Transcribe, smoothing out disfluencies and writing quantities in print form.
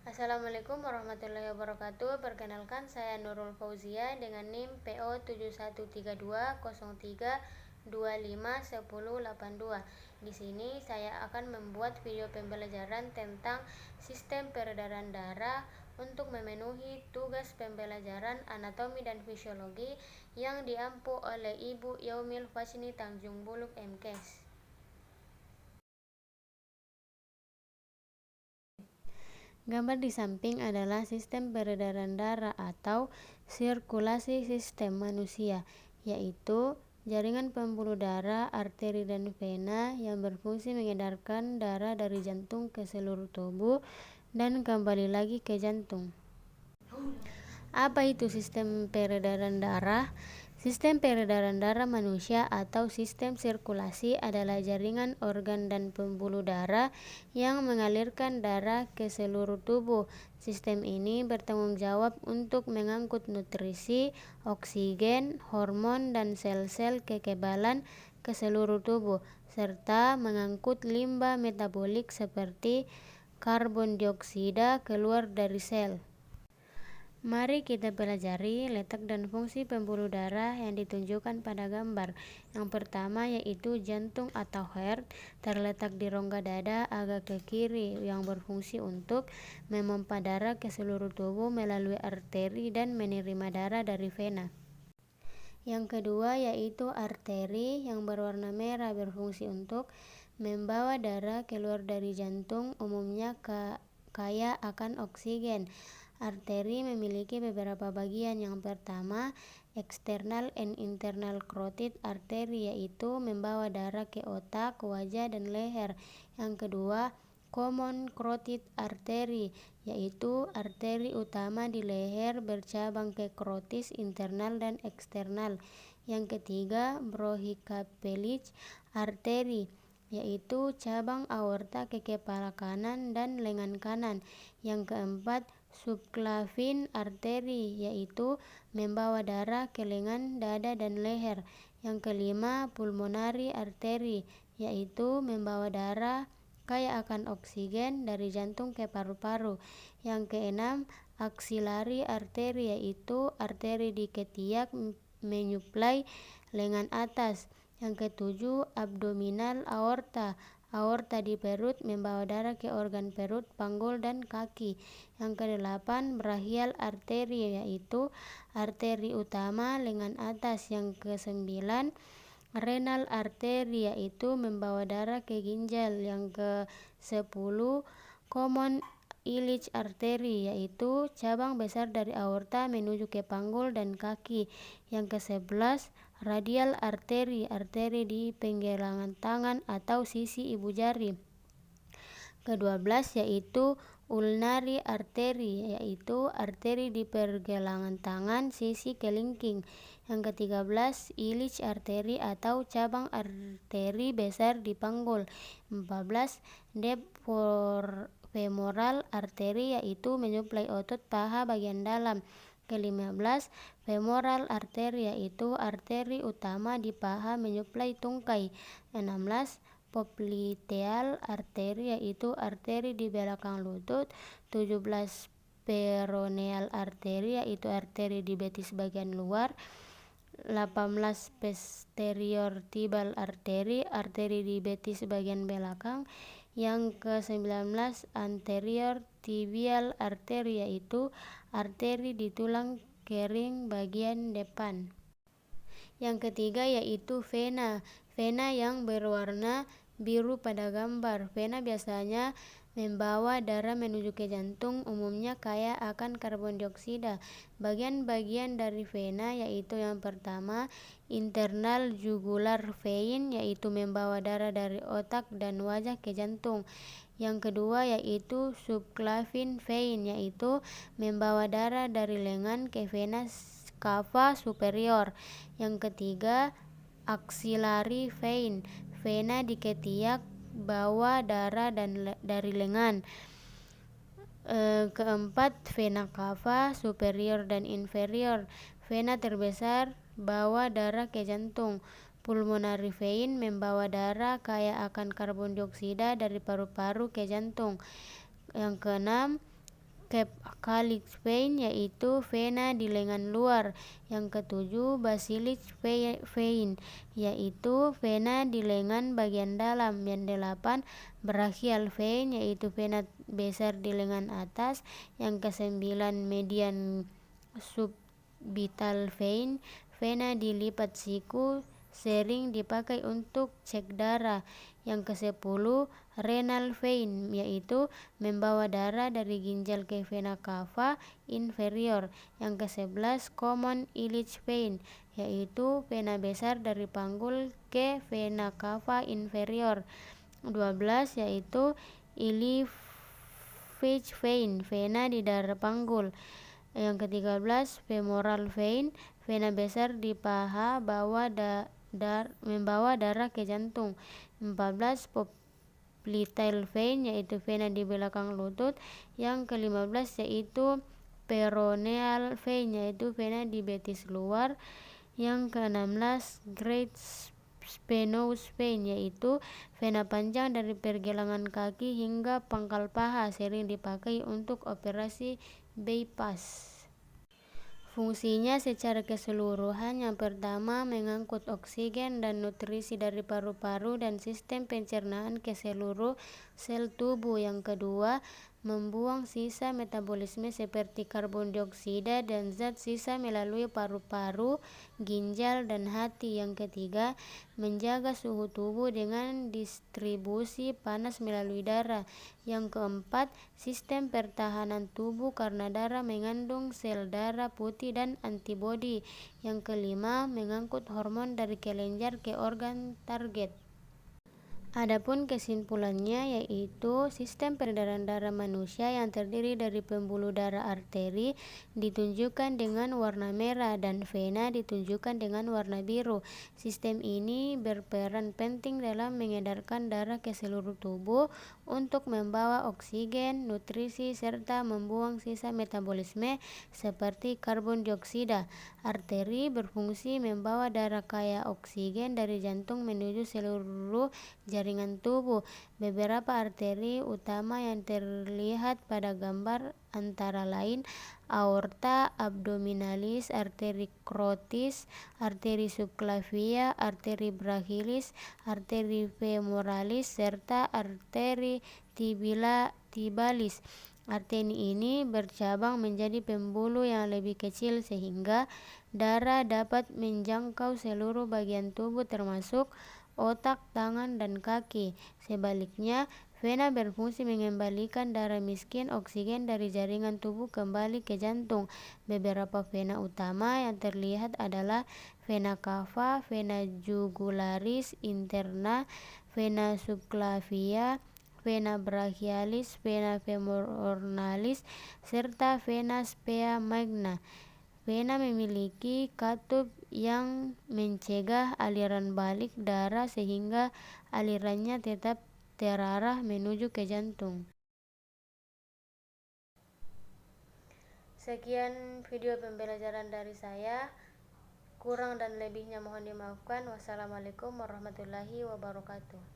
Assalamualaikum warahmatullahi wabarakatuh. Perkenalkan, saya Nurul Fauzia dengan NIM PO 713203251082. Di sini saya akan membuat video pembelajaran tentang sistem peredaran darah untuk memenuhi tugas pembelajaran anatomi dan fisiologi yang diampu oleh Ibu Yaumil Fasni Tanjung Buluk MKes. Gambar di samping adalah sistem peredaran darah atau sirkulasi sistem manusia, yaitu jaringan pembuluh darah, arteri dan vena yang berfungsi mengedarkan darah dari jantung ke seluruh tubuh dan kembali lagi ke jantung. Apa itu sistem peredaran darah? Sistem peredaran darah manusia atau sistem sirkulasi adalah jaringan organ dan pembuluh darah yang mengalirkan darah ke seluruh tubuh. Sistem ini bertanggung jawab untuk mengangkut nutrisi, oksigen, hormon, dan sel-sel kekebalan ke seluruh tubuh, serta mengangkut limbah metabolik seperti karbon dioksida keluar dari sel. Mari kita pelajari letak dan fungsi pembuluh darah yang ditunjukkan pada gambar. Yang pertama yaitu jantung atau heart, terletak di rongga dada agak ke kiri yang berfungsi untuk memompa darah ke seluruh tubuh melalui arteri dan menerima darah dari vena. Yang kedua yaitu arteri yang berwarna merah, berfungsi untuk membawa darah keluar dari jantung, umumnya kaya akan oksigen. Arteri memiliki beberapa bagian. Yang pertama, external and internal carotid artery, yaitu membawa darah ke otak, wajah, dan leher. Yang kedua, common carotid artery, yaitu arteri utama di leher bercabang ke carotis internal dan eksternal. Yang ketiga, brachiocephalic artery, yaitu cabang aorta ke kepala kanan dan lengan kanan. Yang keempat, subclavian artery, yaitu membawa darah ke lengan, dada, dan leher. Yang kelima, pulmonary artery, yaitu membawa darah kaya akan oksigen dari jantung ke paru-paru. Yang keenam, axillary artery, yaitu arteri di ketiak menyuplai lengan atas. Yang ketujuh, abdominal aorta, aorta di perut membawa darah ke organ perut, panggul, dan kaki. Yang kedelapan, brachial artery, yaitu arteri utama lengan atas. Yang kesembilan, renal artery, yaitu membawa darah ke ginjal. Yang ke-10, common iliac artery, yaitu cabang besar dari aorta menuju ke panggul dan kaki. Yang ke-11, radial artery, arteri di penggalangan tangan atau sisi ibu jari. Ke-12 yaitu ulnary artery, yaitu arteri di pergelangan tangan sisi kelingking. Yang ke-13, iliac artery atau cabang arteri besar di panggul. 14, femoral artery, yaitu menyuplai otot paha bagian dalam. Ke-15, femoral artery, yaitu arteri utama di paha menyuplai tungkai. 16, popliteal artery, yaitu arteri di belakang lutut. 17, peroneal artery, yaitu arteri di betis bagian luar. 18, posterior tibial artery, arteri di betis bagian belakang. Yang ke-19, anterior tibial artery, yaitu arteri di tulang kering bagian depan. Yang ketiga yaitu vena. Vena yang berwarna biru pada gambar. Vena biasanya membawa darah menuju ke jantung, umumnya kaya akan karbon dioksida. Bagian-bagian dari vena yaitu yang pertama, internal jugular vein, yaitu membawa darah dari otak dan wajah ke jantung. Yang kedua yaitu subclavian vein, yaitu membawa darah dari lengan ke vena cava superior. Yang ketiga, axillary vein, vena di ketiak bawa darah dari lengan. Keempat, vena cava superior dan inferior, vena terbesar bawa darah ke jantung. Pulmonary vein membawa darah kaya akan karbon dioksida dari paru-paru ke jantung. Yang keenam, Caliche vein, yaitu vena di lengan luar. Yang ketujuh, basiliche vein, yaitu vena di lengan bagian dalam. Yang delapan, brachial vein, yaitu vena besar di lengan atas. Yang kesembilan, median subvital vein, vena di lipat siku, sering dipakai untuk cek darah. Yang ke-10, renal vein, yaitu membawa darah dari ginjal ke vena cava inferior. Yang ke-11, common ileal vein, yaitu vena besar dari panggul ke vena cava inferior. 12, yaitu iliac vein, vena di daerah panggul. Yang ke-13, femoral vein, vena besar di paha bawah membawa darah ke jantung. 14, popliteal vein, yaitu vena di belakang lutut. Yang ke-15, yaitu peroneal vein, yaitu vena di betis luar. Yang ke-16, great venous vein, yaitu vena panjang dari pergelangan kaki hingga pangkal paha, sering dipakai untuk operasi bypass. Fungsinya secara keseluruhan, yang pertama mengangkut oksigen dan nutrisi dari paru-paru dan sistem pencernaan ke seluruh sel tubuh. Yang kedua, membuang sisa metabolisme seperti karbon dioksida dan zat sisa melalui paru-paru, ginjal, dan hati. Yang ketiga, menjaga suhu tubuh dengan distribusi panas melalui darah. Yang keempat, sistem pertahanan tubuh karena darah mengandung sel darah putih dan antibodi. Yang kelima, mengangkut hormon dari kelenjar ke organ target. Adapun kesimpulannya, yaitu sistem peredaran darah manusia yang terdiri dari pembuluh darah arteri ditunjukkan dengan warna merah dan vena ditunjukkan dengan warna biru. Sistem ini berperan penting dalam mengedarkan darah ke seluruh tubuh untuk membawa oksigen, nutrisi, serta membuang sisa metabolisme seperti karbon dioksida. Arteri berfungsi membawa darah kaya oksigen dari jantung menuju seluruh jaringan tubuh. Beberapa arteri utama yang terlihat pada gambar antara lain aorta abdominalis, arteri carotis, arteri subclavia, arteri brachialis, arteri femoralis, serta arteri tibialis. Arteri ini bercabang menjadi pembuluh yang lebih kecil sehingga darah dapat menjangkau seluruh bagian tubuh termasuk otak, tangan, dan kaki. Sebaliknya, vena berfungsi mengembalikan darah miskin oksigen dari jaringan tubuh kembali ke jantung. Beberapa vena utama yang terlihat adalah vena cava, vena jugularis interna, vena subclavia, vena brachialis, vena femoralis, serta vena spea magna. Vena memiliki katup yang mencegah aliran balik darah sehingga alirannya tetap terarah menuju ke jantung. Sekian video pembelajaran dari saya. Kurang dan lebihnya mohon dimaafkan. Wassalamualaikum warahmatullahi wabarakatuh.